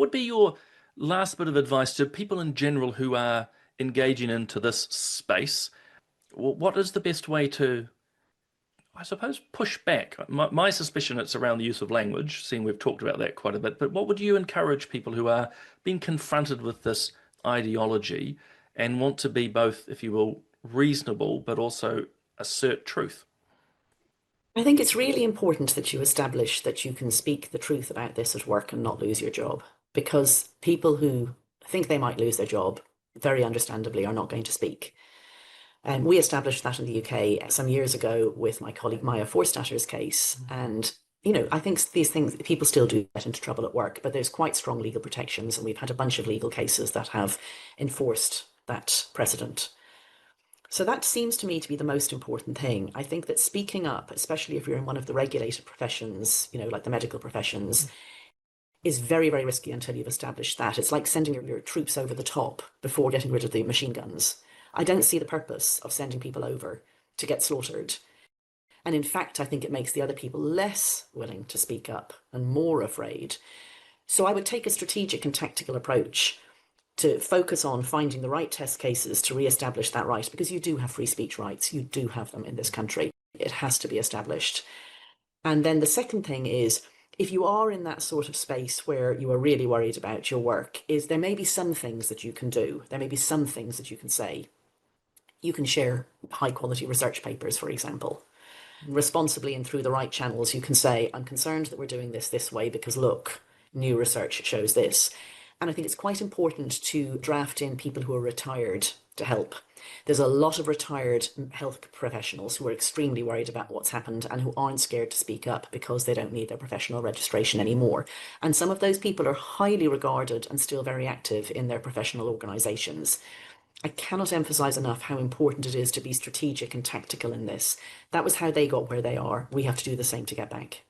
would be your last bit of advice to people in general who are engaging into this space? What is the best way to, I suppose, push back? My suspicion it's around the use of language, seeing we've talked about that quite a bit, but what would you encourage people who are being confronted with this ideology and want to be both, if you will, reasonable, but also assert truth? I think it's really important that you establish that you can speak the truth about this at work and not lose your job. Because people who think they might lose their job, very understandably, are not going to speak. And we established that in the UK some years ago with my colleague Maya Forstatter's case. And, I think these things, people still do get into trouble at work, but there's quite strong legal protections. And we've had a bunch of legal cases that have enforced that precedent. So that seems to me to be the most important thing. I think that speaking up, especially if you're in one of the regulated professions, like the medical professions, is very, very risky until you've established that. It's like sending your troops over the top before getting rid of the machine guns. I don't see the purpose of sending people over to get slaughtered. And in fact, I think it makes the other people less willing to speak up and more afraid. So I would take a strategic and tactical approach to focus on finding the right test cases to re-establish that right, because you do have free speech rights. You do have them in this country. It has to be established. And then the second thing is, if you are in that sort of space where you are really worried about your work, is there may be some things that you can do. There may be some things that you can say. You can share high quality research papers, for example. Responsibly and through the right channels, you can say, I'm concerned that we're doing this way because look, new research shows this. And I think it's quite important to draft in people who are retired to help. There's a lot of retired health professionals who are extremely worried about what's happened and who aren't scared to speak up because they don't need their professional registration anymore. And some of those people are highly regarded and still very active in their professional organisations. I cannot emphasize enough how important it is to be strategic and tactical in this. That was how they got where they are. We have to do the same to get back.